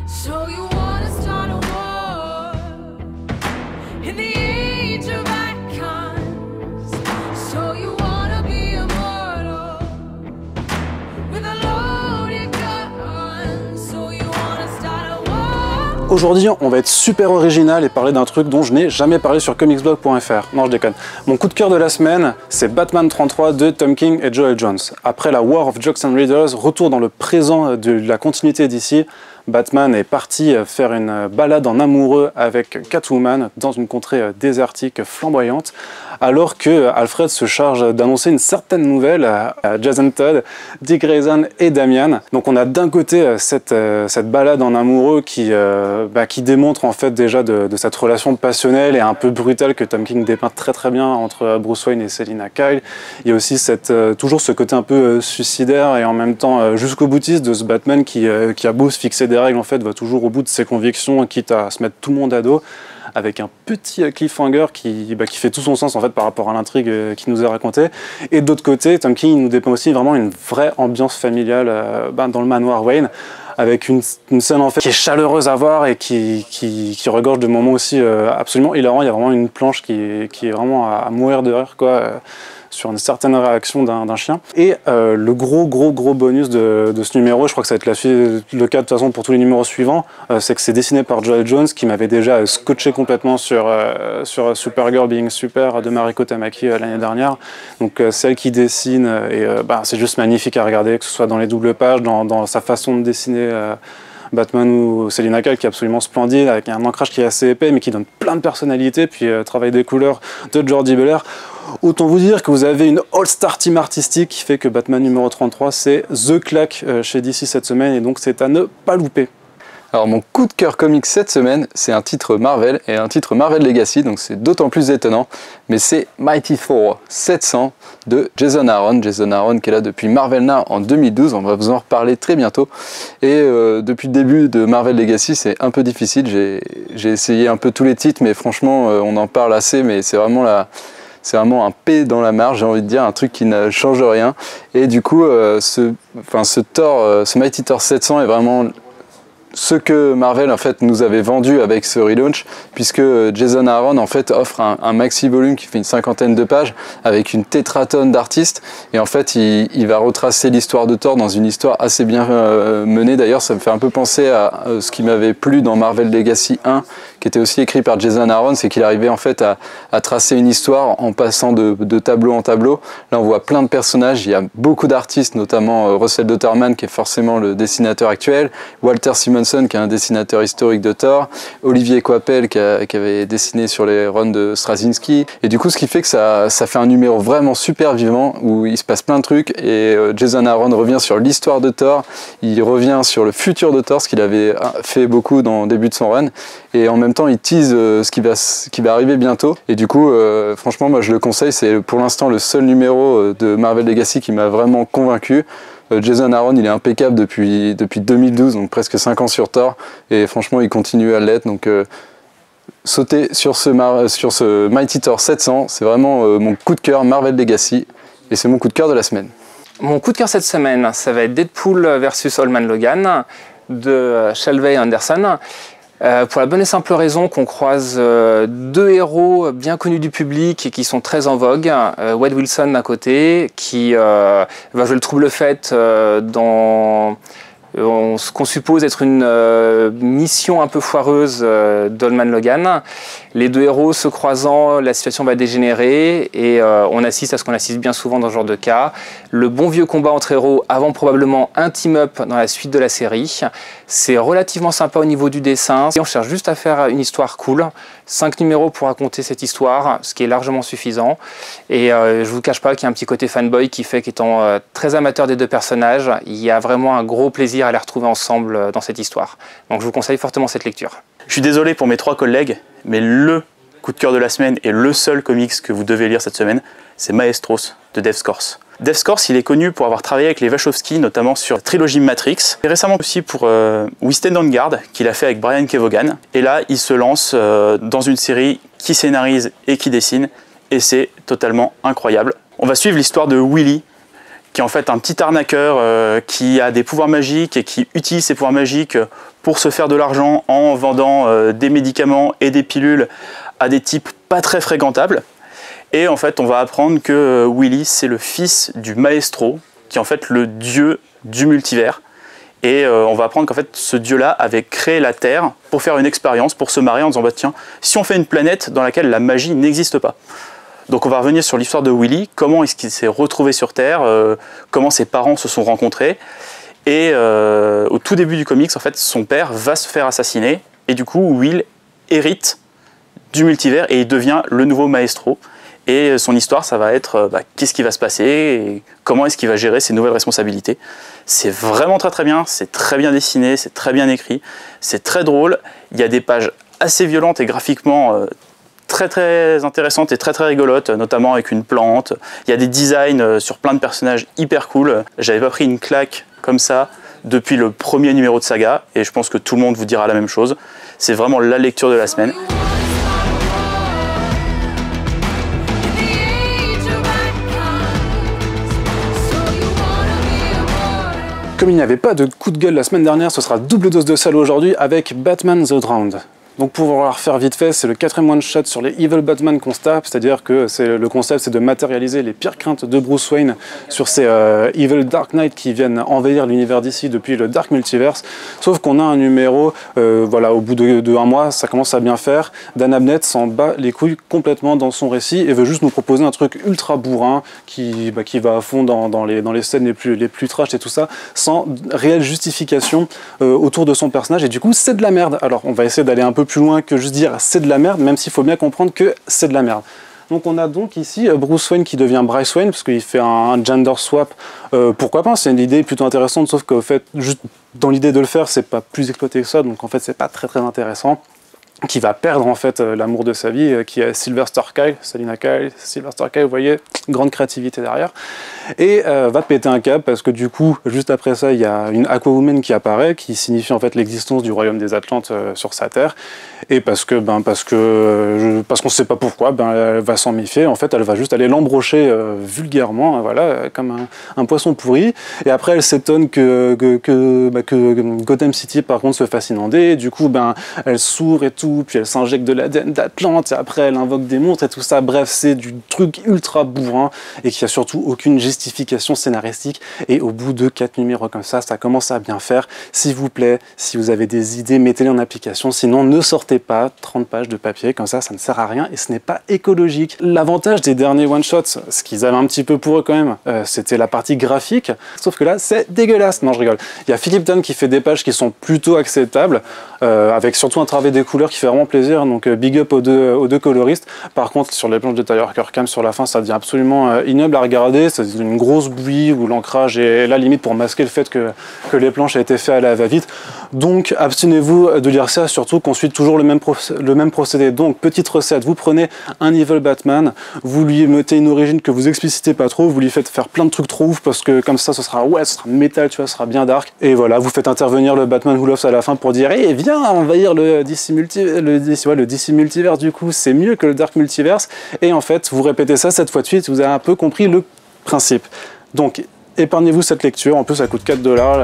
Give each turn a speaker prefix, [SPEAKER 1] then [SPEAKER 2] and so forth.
[SPEAKER 1] So you wanna start a war in the age of icons. So you wanna be immortal with a loaded gun. So you wanna start a war.
[SPEAKER 2] Aujourd'hui, on va être super original et parler d'un truc dont je n'ai jamais parlé sur comicsblog.fr. Non, je déconne. Mon coup de cœur de la semaine, c'est Batman 33 de Tom King et Joel Jones. Après la War of Jocks and Readers, retour dans le présent de la continuité d'ici, Batman est parti faire une balade en amoureux avec Catwoman dans une contrée désertique flamboyante, alors que Alfred se charge d'annoncer une certaine nouvelle à Jason Todd, Dick Grayson et Damian. Donc on a d'un côté cette balade en amoureux qui démontre en fait déjà de cette relation passionnelle et un peu brutale que Tom King dépeint très bien entre Bruce Wayne et Selina Kyle. Il y a aussi toujours ce côté un peu suicidaire et en même temps jusqu'au boutiste de ce Batman qui a beau se fixer des règles, en fait va toujours au bout de ses convictions, quitte à se mettre tout le monde à dos, avec un petit cliffhanger qui fait tout son sens en fait par rapport à l'intrigue qui nous est racontée. Et d'autre côté, Tom King nous dépeint aussi vraiment une vraie ambiance familiale dans le manoir Wayne, avec une scène en fait qui est chaleureuse à voir et qui regorge de moments aussi absolument hilarants. Il y a vraiment une planche qui est vraiment à mourir de rire, quoi, sur une certaine réaction d'un chien. Et le gros bonus de ce numéro, je crois que ça va être le cas de toute façon pour tous les numéros suivants, c'est que c'est dessiné par Joel Jones, qui m'avait déjà scotché complètement sur Supergirl Being Super de Mariko Tamaki l'année dernière. Donc celle qui dessine, c'est juste magnifique à regarder, que ce soit dans les doubles pages, dans sa façon de dessiner Batman ou Selina Kyle, qui est absolument splendide, avec un ancrage qui est assez épais mais qui donne plein de personnalité, puis travail des couleurs de Jordi Belair. Autant vous dire que vous avez une all-star team artistique qui fait que Batman numéro 33 c'est The Claque chez DC cette semaine, et donc c'est à ne pas louper.
[SPEAKER 3] Alors mon coup de cœur comics cette semaine, c'est un titre Marvel et un titre Marvel Legacy, donc c'est d'autant plus étonnant, mais c'est Mighty Thor 700 de Jason Aaron. Jason Aaron qui est là depuis Marvel Now en 2012, on va vous en reparler très bientôt. Et depuis le début de Marvel Legacy, c'est un peu difficile, j'ai essayé un peu tous les titres, mais franchement on en parle assez, mais c'est vraiment un P dans la marge, j'ai envie de dire, un truc qui ne change rien. Et du coup, ce Mighty Thor 700 est vraiment ce que Marvel en fait nous avait vendu avec ce relaunch, puisque Jason Aaron en fait offre un maxi volume qui fait une 50aine de pages avec une tétratonne d'artistes, et en fait il va retracer l'histoire de Thor dans une histoire assez bien menée. D'ailleurs ça me fait un peu penser à ce qui m'avait plu dans Marvel Legacy 1, qui était aussi écrit par Jason Aaron, c'est qu'il arrivait en fait à tracer une histoire en passant de tableau en tableau. Là on voit plein de personnages, il y a beaucoup d'artistes, notamment Russell Dotterman qui est forcément le dessinateur actuel, Walter Simonson qui est un dessinateur historique de Thor, Olivier Coipel qui avait dessiné sur les runs de Straczynski, et du coup ce qui fait que ça fait un numéro vraiment super vivant où il se passe plein de trucs, et Jason Aaron revient sur l'histoire de Thor, il revient sur le futur de Thor, ce qu'il avait fait beaucoup dans le début de son run, et en même temps il tease ce qui va arriver bientôt, et du coup franchement moi je le conseille, c'est pour l'instant le seul numéro de Marvel Legacy qui m'a vraiment convaincu. Jason Aaron il est impeccable depuis 2012, donc presque 5 ans sur Thor, et franchement il continue à l'être, donc sautez sur ce Mighty Thor 700, c'est vraiment mon coup de cœur Marvel Legacy, et c'est mon coup de cœur de la semaine.
[SPEAKER 4] Mon coup de cœur cette semaine, ça va être Deadpool versus Old Man Logan de Shelby Anderson. Pour la bonne et simple raison qu'on croise deux héros bien connus du public et qui sont très en vogue. Wade Wilson d'un côté, qui va jouer le trouble-fête dans ce qu'on suppose être une mission un peu foireuse d'Old Man Logan. Les deux héros se croisant, la situation va dégénérer et on assiste à ce qu'on assiste bien souvent dans ce genre de cas. Le bon vieux combat entre héros avant probablement un team-up dans la suite de la série. C'est relativement sympa au niveau du dessin. Et on cherche juste à faire une histoire cool. 5 numéros pour raconter cette histoire, ce qui est largement suffisant. Et je vous cache pas qu'il y a un petit côté fanboy qui fait qu'étant très amateur des deux personnages, il y a vraiment un gros plaisir à les retrouver ensemble dans cette histoire. Donc je vous conseille fortement cette lecture.
[SPEAKER 5] Je suis désolé pour mes 3 collègues, mais le coup de cœur de la semaine et le seul comics que vous devez lire cette semaine, c'est Maestros de Dave Scorse. Dave Scorse, il est connu pour avoir travaillé avec les Wachowski, notamment sur la trilogie Matrix, et récemment aussi pour We Stand on Guard, qu'il a fait avec Brian Kevogan. Et là, il se lance dans une série qui scénarise et qui dessine, et c'est totalement incroyable. On va suivre l'histoire de Willy, qui est en fait un petit arnaqueur qui a des pouvoirs magiques et qui utilise ses pouvoirs magiques pour se faire de l'argent en vendant des médicaments et des pilules à des types pas très fréquentables. Et en fait, on va apprendre que Willy, c'est le fils du Maestro, qui est en fait le dieu du multivers. Et on va apprendre qu'en fait, ce dieu-là avait créé la Terre pour faire une expérience, pour se marier en disant bah, tiens, si on fait une planète dans laquelle la magie n'existe pas. Donc on va revenir sur l'histoire de Willy, comment est-ce qu'il s'est retrouvé sur Terre, comment ses parents se sont rencontrés. Et au tout début du comics, en fait, son père va se faire assassiner. Et du coup, Will hérite du multivers et il devient le nouveau Maestro. Et son histoire, ça va être qu'est-ce qui va se passer et comment est-ce qu'il va gérer ses nouvelles responsabilités. C'est vraiment très bien, c'est très bien dessiné, c'est très bien écrit, c'est très drôle. Il y a des pages assez violentes et graphiquement très intéressantes et très rigolotes, notamment avec une plante. Il y a des designs sur plein de personnages hyper cool. J'avais pas pris une claque comme ça depuis le premier numéro de Saga et je pense que tout le monde vous dira la même chose. C'est vraiment la lecture de la semaine.
[SPEAKER 2] Comme il n'y avait pas de coup de gueule la semaine dernière, ce sera double dose de salaud aujourd'hui avec Batman The Drowned. Donc pour vous leur faire vite fait, c'est le 4e one-shot sur les Evil Batman qu'on se tape, c'est-à-dire que le concept c'est de matérialiser les pires craintes de Bruce Wayne sur ces Evil Dark Knight qui viennent envahir l'univers d'ici depuis le Dark Multiverse. Sauf qu'on a un numéro, voilà, au bout de un mois, ça commence à bien faire. Dan Abnett s'en bat les couilles complètement dans son récit et veut juste nous proposer un truc ultra bourrin qui va à fond dans les scènes les plus trash et tout ça, sans réelle justification autour de son personnage. Et du coup, c'est de la merde. Alors, on va essayer d'aller un peu plus loin que juste dire c'est de la merde, même s'il faut bien comprendre que c'est de la merde. Donc on a donc ici Bruce Wayne qui devient Bryce Wayne, parce qu'il fait un gender swap. Pourquoi pas, c'est une idée plutôt intéressante, sauf qu'au fait, juste dans l'idée de le faire, c'est pas plus exploité que ça, donc en fait c'est pas très intéressant. Qui va perdre en fait l'amour de sa vie, qui est Sylvester Kyle, Selina Kyle, Sylvester Kyle, vous voyez, grande créativité derrière, et va péter un câble parce que du coup, juste après ça, il y a une Aquawoman qui apparaît, qui signifie en fait l'existence du royaume des Atlantes sur sa terre, et parce qu'on sait pas pourquoi, elle va s'en méfier, en fait, elle va juste aller l'embrocher vulgairement, voilà, comme un poisson pourri, et après elle s'étonne que Gotham City par contre se fasse inonder, et du coup, elle sourd et tout, puis elle s'injecte de l'ADN d'Atlante, et après elle invoque des monstres et tout ça. Bref, c'est du truc ultra bourrin et qui a surtout aucune justification scénaristique. Et au bout de 4 numéros comme ça commence à bien faire. S'il vous plaît, si vous avez des idées, mettez-les en application. Sinon, ne sortez pas 30 pages de papier comme ça ne sert à rien et ce n'est pas écologique. L'avantage des derniers one-shots, ce qu'ils avaient un petit peu pour eux quand même, c'était la partie graphique. Sauf que là, c'est dégueulasse. Non, je rigole. Il y a Philippe Dunn qui fait des pages qui sont plutôt acceptables, avec surtout un travail des couleurs qui fait vraiment plaisir, donc big up aux deux coloristes. Par contre, sur les planches de Tyler Kirkham, sur la fin, ça devient absolument ignoble à regarder, c'est une grosse bouillie où l'ancrage est là limite pour masquer le fait que les planches aient été faites à la va-vite. Donc abstenez-vous de lire ça, surtout qu'on suit toujours le même procédé. Donc petite recette, vous prenez un Evil Batman, vous lui mettez une origine que vous explicitez pas trop, vous lui faites faire plein de trucs trop ouf parce que comme ça ce sera métal, tu vois, ce sera bien dark. Et voilà, vous faites intervenir le Batman Who Loves à la fin pour dire hey, viens envahir le DC Multiverse, du coup c'est mieux que le Dark Multiverse. Et en fait vous répétez ça 7 fois de suite, vous avez un peu compris le principe. Donc épargnez-vous cette lecture, en plus ça coûte 4 $.